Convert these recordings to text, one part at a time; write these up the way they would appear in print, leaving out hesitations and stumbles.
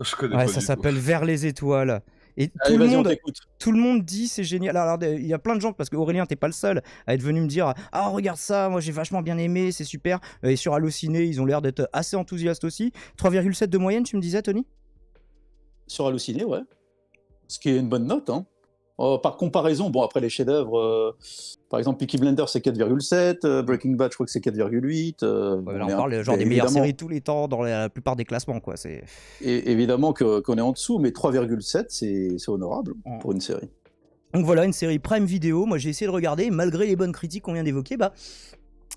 Je connais Ouais, pas ça du tout. s'appelle Vers les étoiles. Et Allez, vas-y, on t'écoute. tout le monde dit c'est génial. Alors, il y a plein de gens, parce qu'Aurélien, t'es pas le seul à être venu me dire ah regarde ça, moi j'ai vachement bien aimé, c'est super. Et sur Allociné, ils ont l'air d'être assez enthousiastes aussi. 3,7 de moyenne, tu me disais, Tony? Sur Allociné, ouais. Ce qui est une bonne note, hein. Par comparaison, bon, après les chefs-d'œuvre, par exemple, Peaky Blinders, c'est 4,7, Breaking Bad, je crois que c'est 4,8. Ouais, Bon, là, on parle genre des meilleures séries de tous les temps dans la plupart des classements, quoi. C'est évidemment qu'on est en dessous, mais 3,7, c'est honorable pour une série. Donc voilà, une série Prime Video. Moi, j'ai essayé de regarder, malgré les bonnes critiques qu'on vient d'évoquer, bah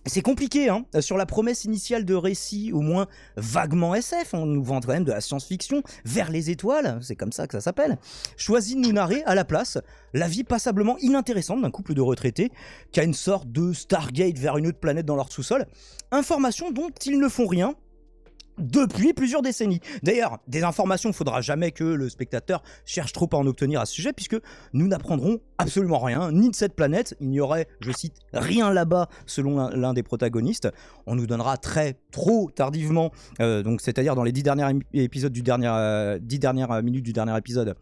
c'est compliqué, hein. Sur la promesse initiale de récit, au moins vaguement SF, on nous vend quand même de la science-fiction, vers les étoiles, c'est comme ça que ça s'appelle, choisit de nous narrer à la place la vie passablement inintéressante d'un couple de retraités qui a une sorte de Stargate vers une autre planète dans leur sous-sol, information dont ils ne font rien depuis plusieurs décennies. D'ailleurs, des informations, il ne faudra jamais que le spectateur cherche trop à en obtenir à ce sujet, puisque nous n'apprendrons absolument rien, ni de cette planète, il n'y aurait, je cite, rien là-bas, selon l'un des protagonistes. On nous donnera trop tardivement, donc c'est-à-dire dans les 10 derniers épisodes 10 dernières minutes du dernier épisode,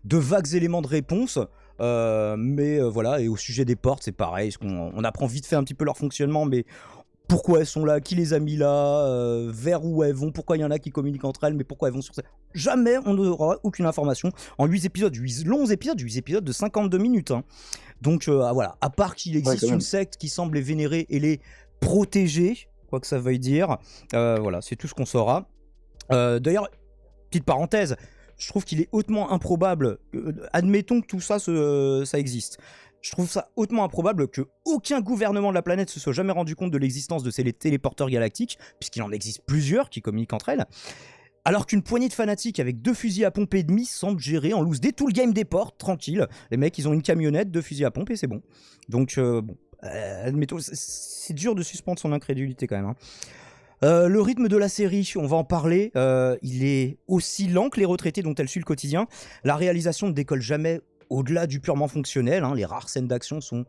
de vagues éléments de réponse. Mais voilà, et au sujet des portes, c'est pareil, on apprend vite fait un petit peu leur fonctionnement, mais pourquoi elles sont là, qui les a mis là, vers où elles vont, pourquoi il y en a qui communiquent entre elles, mais pourquoi elles vont sur ça. Jamais on n'aura aucune information en 8 épisodes, 8 longs épisodes, 8 épisodes de 52 minutes. Hein. Donc voilà, à part qu'il existe une secte qui semble les vénérer et les protéger, quoi que ça veuille dire, voilà, c'est tout ce qu'on saura. D'ailleurs, petite parenthèse, je trouve qu'il est hautement improbable, admettons que tout ça, ça existe. Je trouve ça hautement improbable qu'aucun gouvernement de la planète se soit jamais rendu compte de l'existence de ces téléporteurs galactiques, puisqu'il en existe plusieurs qui communiquent entre elles, alors qu'une poignée de fanatiques avec 2 fusils à pompe et demi semble gérer en loose dé tout le game des portes, tranquille. Les mecs, ils ont une camionnette, 2 fusils à pompe et c'est bon. Donc, bon, admettons, c'est dur de suspendre son incrédulité quand même. Hein. Le rythme de la série, on va en parler, il est aussi lent que les retraités dont elle suit le quotidien. La réalisation ne décolle jamais au-delà du purement fonctionnel, hein. Les rares scènes d'action sont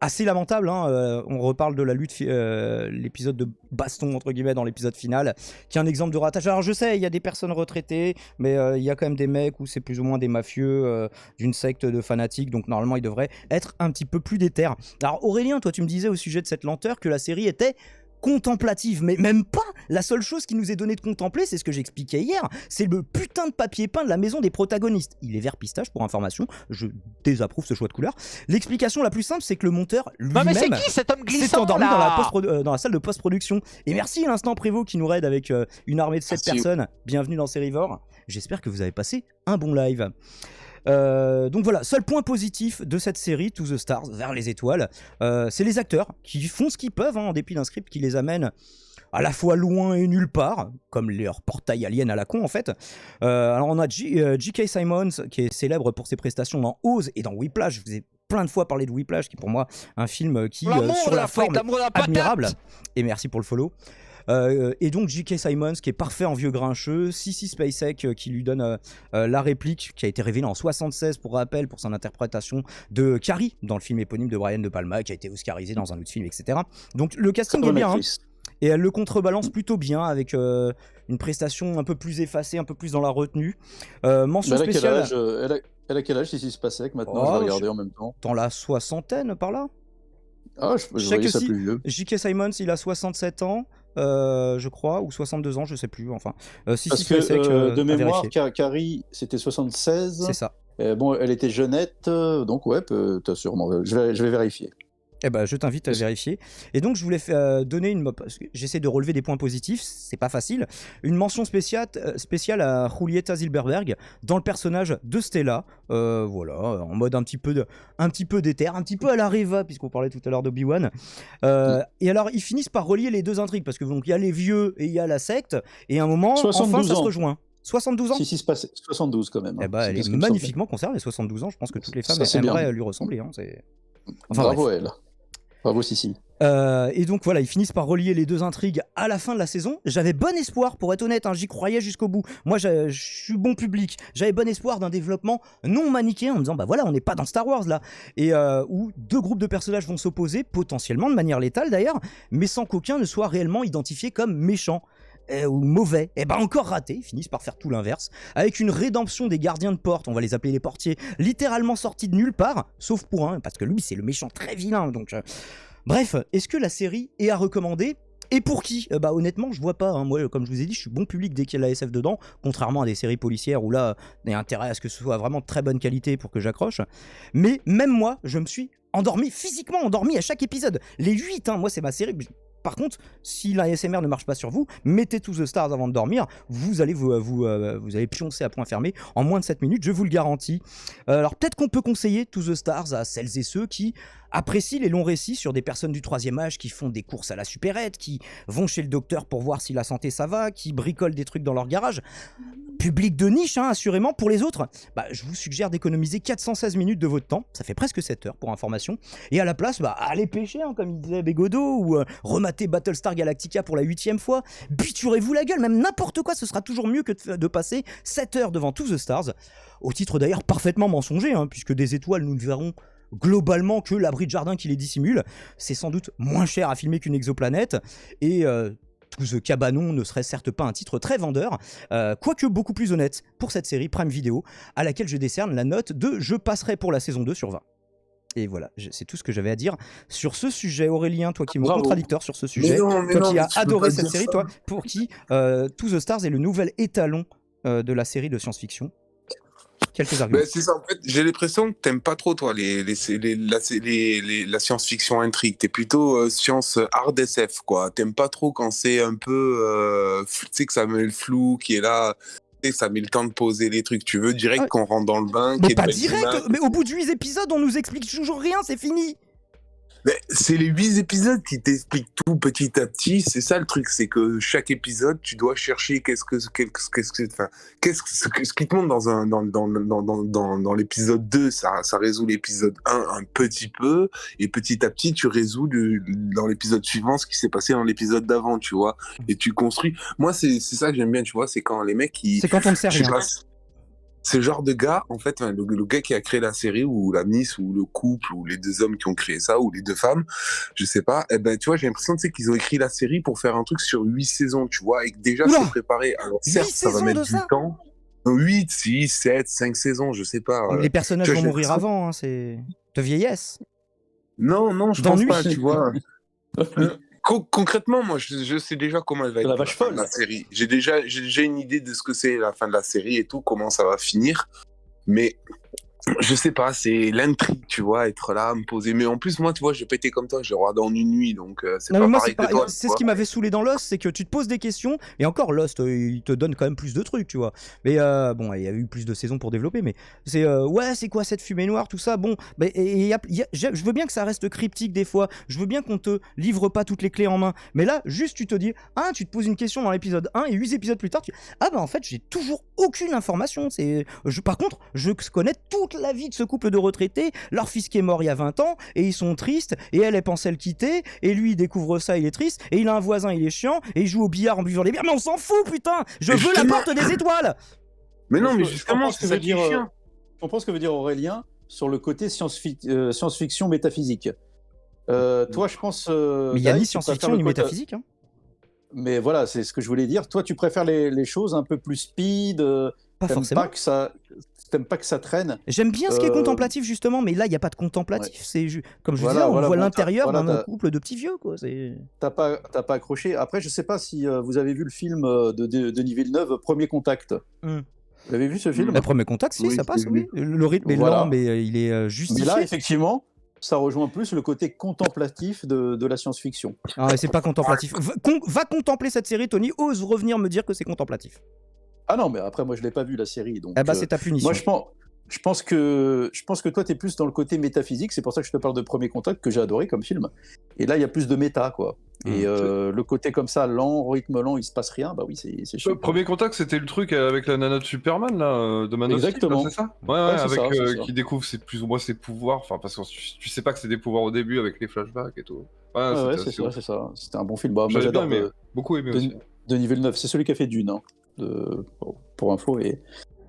assez lamentables. Hein. On reparle de la lutte, l'épisode de baston entre guillemets dans l'épisode final, qui est un exemple de ratage. Alors je sais, il y a des personnes retraitées, mais il y a quand même des mecs où c'est plus ou moins des mafieux d'une secte de fanatiques, donc normalement ils devraient être un petit peu plus déter. Alors Aurélien, toi tu me disais au sujet de cette lenteur que la série était contemplative, mais même pas. La seule chose qui nous est donnée de contempler, c'est ce que j'expliquais hier, c'est le putain de papier peint de la maison des protagonistes. Il est vert pistache pour information, je désapprouve ce choix de couleur. L'explication la plus simple, c'est que le monteur lui-même mais c'est qui cet homme glissant s'est endormi là dans la salle de post-production. Et merci à l'instant Prévost qui nous raide avec une armée de 7 personnes. Bienvenue dans Sérivore. J'espère que vous avez passé un bon live. Donc voilà, seul point positif de cette série, To the Stars, vers les étoiles, c'est les acteurs qui font ce qu'ils peuvent, hein, en dépit d'un script qui les amène à la fois loin et nulle part, comme leur portail alien à la con en fait. Alors on a J.K. Simmons qui est célèbre pour ses prestations dans Oz et dans Whiplash. Je vous ai plein de fois parlé de Whiplash, qui est pour moi un film qui sur la forme est admirable. Et merci pour le follow. Et donc J.K. Simmons qui est parfait en vieux grincheux, Sissy Spacek qui lui donne la réplique qui a été révélée en 76 pour rappel pour son interprétation de Carrie dans le film éponyme de Brian De Palma qui a été oscarisé dans un autre film, etc. Donc le casting est bien, hein, et elle le contrebalance plutôt bien avec une prestation un peu plus effacée, un peu plus dans la retenue. Mention spéciale. Elle a quel âge, Sissy Spacek maintenant? Je vais regarder en même temps. Dans la soixantaine par là. Ah, je voyais ça plus vieux. J.K. Simmons, il a 67 ans. Je crois, ou 62 ans, je sais plus. Enfin, Parce que de mémoire, Carrie, c'était 76. C'est ça. Bon, elle était jeunette, donc ouais, t'as sûrement. Je vais vérifier. Eh ben, je t'invite à vérifier. Et donc, je voulais donner parce que j'essaie de relever des points positifs, c'est pas facile. Une mention spéciale à Julieta Silberberg dans le personnage de Stella. Voilà, en mode un petit peu d'éther, un petit peu à la Reva, puisqu'on parlait tout à l'heure d'Obi-Wan. Et alors, ils finissent par relier les deux intrigues, parce que donc il y a les vieux et il y a la secte, et à un moment, enfin, ça se rejoint. 72 ans? Si, 72 quand même. Eh ben, elle est magnifiquement conservée, 72 ans. Je pense que toutes les femmes aimeraient lui ressembler. Hein, enfin, bravo elle. Bravo Sissi. Et donc voilà, ils finissent par relier les deux intrigues à la fin de la saison. J'avais bon espoir, pour être honnête, hein, j'y croyais jusqu'au bout. Moi, je suis bon public. J'avais bon espoir d'un développement non manichéen en me disant, bah voilà, on n'est pas dans Star Wars là. Et où deux groupes de personnages vont s'opposer, potentiellement de manière létale d'ailleurs, mais sans qu'aucun ne soit réellement identifié comme méchant. ou mauvais, et ben encore raté, ils finissent par faire tout l'inverse, avec une rédemption des gardiens de porte, on va les appeler les portiers, littéralement sortis de nulle part, sauf pour un, parce que lui c'est le méchant très vilain, donc... Bref, est-ce que la série est à recommander ? Et pour qui ? Bah honnêtement, je vois pas. Hein. Moi, comme je vous ai dit, je suis bon public dès qu'il y a de la SF dedans, contrairement à des séries policières où là, il y a intérêt à ce que ce soit vraiment de très bonne qualité pour que j'accroche. Mais même moi, je me suis endormi, physiquement endormi à chaque épisode. Les 8, hein, moi c'est ma série. Par contre, si l'ASMR ne marche pas sur vous, mettez To The Stars avant de dormir, vous allez vous allez pioncer à point fermé en moins de 7 minutes, je vous le garantis. Alors peut-être qu'on peut conseiller To The Stars à celles et ceux qui apprécient les longs récits sur des personnes du 3e âge qui font des courses à la supérette, qui vont chez le docteur pour voir si la santé ça va, qui bricolent des trucs dans leur garage. Public de niche, hein, assurément. Pour les autres, bah, je vous suggère d'économiser 416 minutes de votre temps, ça fait presque 7 heures pour information, et à la place, bah, allez pêcher, hein, comme il disait Bégodeau, ou remater Battlestar Galactica pour la 8e fois, biturez-vous la gueule, même n'importe quoi, ce sera toujours mieux que de passer 7 heures devant To The Stars, au titre d'ailleurs parfaitement mensonger, hein, puisque des étoiles, nous ne verrons globalement que l'abri de jardin qui les dissimule. C'est sans doute moins cher à filmer qu'une exoplanète, et To The Cabanon ne serait certes pas un titre très vendeur, quoique beaucoup plus honnête pour cette série Prime Video, à laquelle je décerne la note de je passerai pour la saison 2 sur 20. Et voilà, c'est tout ce que j'avais à dire sur ce sujet. Aurélien, toi qui es mon contradicteur sur ce sujet, toi qui as adoré cette série, toi pour qui To The Stars est le nouvel étalon de la série de science-fiction. Quelques arguments. C'est ça, en fait, j'ai l'impression que t'aimes pas trop, toi, la science-fiction intrigue. T'es plutôt science hard SF, quoi. T'aimes pas trop quand c'est un peu, tu sais, que ça met le flou, qui est là, tu sais, ça met le temps de poser les trucs. Tu veux direct qu'on rentre dans le bain. Mais pas direct, mais au bout de 8 épisodes, on nous explique toujours rien, c'est fini. Mais c'est les 8 épisodes qui t'expliquent tout petit à petit. C'est ça le truc, c'est que chaque épisode, tu dois chercher ce qui te montre dans l'épisode 2, ça résout l'épisode 1 un petit peu, et petit à petit, tu résous dans l'épisode suivant ce qui s'est passé dans l'épisode d'avant, tu vois. Et tu construis. Moi, c'est ça que j'aime bien, tu vois, c'est quand les mecs c'est quand on ne sait rien. Ce genre de gars, en fait, le gars qui a créé la série, ou la miss, ou le couple, ou les 2 hommes qui ont créé ça, ou les 2 femmes, je sais pas, eh ben, tu vois, j'ai l'impression, tu sais, qu'ils ont écrit la série pour faire un truc sur 8 saisons, tu vois, et que déjà, c'est préparé. Alors, certes, ça va mettre du temps. 8, 6, 7, 5 saisons, je sais pas. Les personnages vont mourir avant, hein, c'est de vieillesse. Non, je pense pas, tu vois. Concrètement, moi, je sais déjà comment elle va être la fin de la série. J'ai déjà une idée de ce que c'est la fin de la série et tout, comment ça va finir. Mais je sais pas, c'est l'intrigue, tu vois, être là, me poser. Mais en plus, moi, tu vois, j'ai pas été comme toi, j'ai regardé en une nuit, donc c'est pas pareil que toi. C'est ce qui m'avait saoulé dans Lost, c'est que tu te poses des questions, et encore Lost, il te donne quand même plus de trucs, tu vois. Mais bon, il y a eu plus de saisons pour développer, mais c'est ouais, c'est quoi cette fumée noire, tout ça. Bon, je veux bien que ça reste cryptique des fois, je veux bien qu'on te livre pas toutes les clés en main, mais là, juste tu te dis, tu te poses une question dans l'épisode 1, et 8 épisodes plus tard, en fait, j'ai toujours aucune information. Par contre, je connais toute la vie de ce couple de retraités, leur fils qui est mort il y a 20 ans, et ils sont tristes, et elle pensait le quitter, et lui il découvre ça, il est triste, et il a un voisin, il est chiant, et il joue au billard en buvant des bières, mais on s'en fout, putain, je veux la porte des étoiles. Mais non, mais justement, c'est ça qui est chiant. Je comprends ce que veut dire Aurélien sur le côté science-fiction métaphysique. Toi, je pense... mais il y a ni science-fiction ni métaphysique, hein. Mais voilà, c'est ce que je voulais dire. Toi, tu préfères les choses un peu plus speed. Pas forcément. T'aimes pas que ça traîne. J'aime bien ce qui est contemplatif, justement, mais là, il n'y a pas de contemplatif. Ouais. C'est comme je disais, on voit l'intérieur d'un couple de petits vieux, quoi. T'as pas accroché. Après, je sais pas si vous avez vu le film de Denis Villeneuve, Premier Contact. Vous avez vu ce film ? Le Premier Contact, si, ça passe, oui. Le rythme est lent, mais il est justifié. Mais là, effectivement, ça rejoint plus le côté contemplatif de la science-fiction. Ah, c'est pas contemplatif. Va contempler cette série, Tony. Ose revenir me dire que c'est contemplatif. Ah non, mais après, moi, je l'ai pas vu, la série. Donc, c'est ta punition. Moi, je pense que toi, t'es plus dans le côté métaphysique. C'est pour ça que je te parle de Premier Contact, que j'ai adoré comme film. Et là, il y a plus de méta, quoi. Et le côté comme ça, lent, rythme lent, il se passe rien, bah oui, c'est chiant. Premier Contact, c'était le truc avec la nana de Superman, là, de Man of Steel. Exactement. C'est ça ? Ouais, avec qui découvre plus ou moins ses pouvoirs. Enfin, parce que tu sais pas que c'est des pouvoirs au début avec les flashbacks et tout. Ouais, c'est ça. C'était un bon film. Bah, moi, j'adore bien, mais beaucoup aimé aussi. Denis Villeneuve, c'est celui qui a fait Dune, hein, pour info, et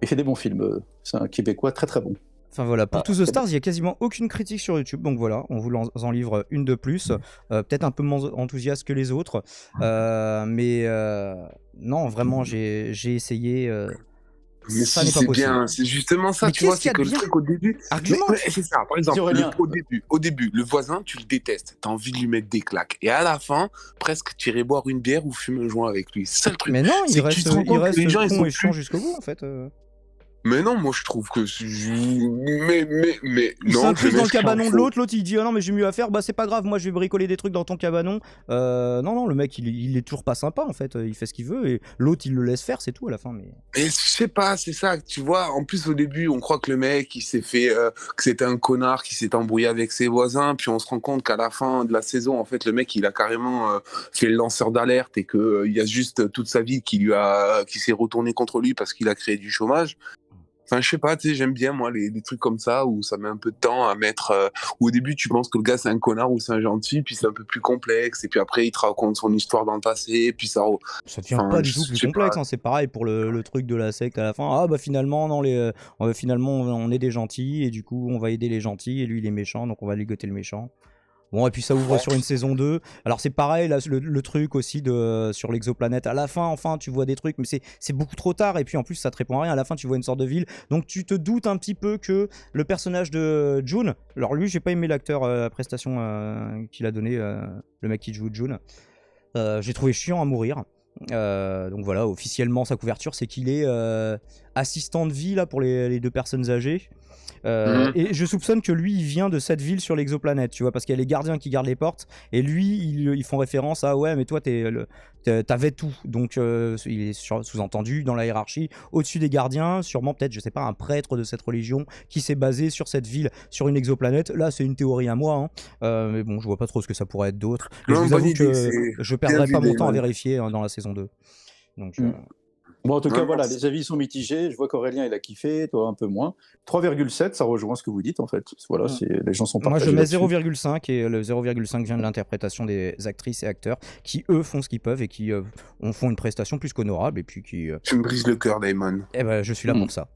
il fait des bons films. C'est un Québécois très très bon. Enfin voilà, pour To The Stars, il y a quasiment aucune critique sur YouTube, donc voilà, on vous en livre une de plus, peut-être un peu moins enthousiaste que les autres, mais non, vraiment, j'ai essayé. Mais Ça si n'est pas c'est possible. bien, c'est justement ça, Mais tu vois, qu'est-ce qu'il y c'est a que de le bien truc au début. Argumente. Mais c'est ça, par exemple, Aurélien. au début, le voisin, tu le détestes, t'as envie de lui mettre des claques. Et à la fin, presque, tu irais boire une bière ou fumer un joint avec lui. C'est ça le truc. Mais non, C'est il que tu reste te rends compte que les gens, ils con sont et chiant plus. jusqu'au bout en fait. Mais non, moi je trouve que. Mais Il non, s'incruste dans le mec, cabanon de faut- l'autre, l'autre il dit ah non mais j'ai mieux à faire, bah c'est pas grave, moi je vais bricoler des trucs dans ton cabanon. Non, le mec il est toujours pas sympa en fait, il fait ce qu'il veut et l'autre il le laisse faire, c'est tout à la fin. Mais Mais je sais pas, c'est ça, tu vois. En plus, au début, on croit que le mec, il s'est fait. Que c'était un connard qui s'est embrouillé avec ses voisins. Puis on se rend compte qu'à la fin de la saison, en fait, le mec, il a carrément fait le lanceur d'alerte et qu'il il y a juste toute sa vie qui s'est retournée contre lui parce qu'il a créé du chômage. Enfin, je sais pas, tu sais, j'aime bien, moi, les trucs comme ça où ça met un peu de temps à mettre. Où au début, tu penses que le gars, c'est un connard ou c'est un gentil, puis c'est un peu plus complexe. Et puis après, il te raconte son histoire dans le passé. Puis ça. ça devient Enfin, pas du je tout plus sais complexe, pas. hein, c'est pareil pour le truc de la secte à la fin. Ah bah finalement, non, finalement on est des gentils et du coup on va aider les gentils et lui il est méchant donc on va ligoter le méchant. Bon, et puis ça ouvre sur une saison 2. Alors c'est pareil, là, le truc aussi sur l'exoplanète. À la fin, enfin, tu vois des trucs, mais c'est beaucoup trop tard. Et puis en plus, ça te répond à rien. À la fin, tu vois une sorte de ville. Donc tu te doutes un petit peu que le personnage de June... Alors lui, j'ai pas aimé l'acteur, la prestation qu'il a donné, le mec qui joue June. J'ai trouvé chiant à mourir. Donc voilà, officiellement, sa couverture, c'est qu'il est assistant de vie là, pour les deux personnes âgées. Et je soupçonne que lui, il vient de cette ville sur l'exoplanète, tu vois, parce qu'il y a les gardiens qui gardent les portes, et lui, ils font référence à ouais, mais toi, t'avais tout, donc il est sous-entendu dans la hiérarchie, au-dessus des gardiens, sûrement peut-être, je sais pas, un prêtre de cette religion qui s'est basé sur cette ville, sur une exoplanète. Là, c'est une théorie à moi, hein. Mais bon, je vois pas trop ce que ça pourrait être d'autre. Mais je Non, vous bonne avoue idée, que c'est je bien perdrai vu, pas mon temps à Damon. vérifier dans la saison 2. Donc, Bon, en tout cas, Non, voilà, c'est- les avis sont mitigés. Je vois qu'Aurélien, il a kiffé, toi un peu moins. 3,7, ça rejoint ce que vous dites, en fait. Voilà, les gens sont moi, je partagés mets là-dessus. 0,5 et le 0,5 vient de l'interprétation des actrices et acteurs qui, eux, font ce qu'ils peuvent et qui font une prestation plus qu'honorable et puis qui... Tu me brises le cœur, Damon. Eh ben, je suis là pour ça.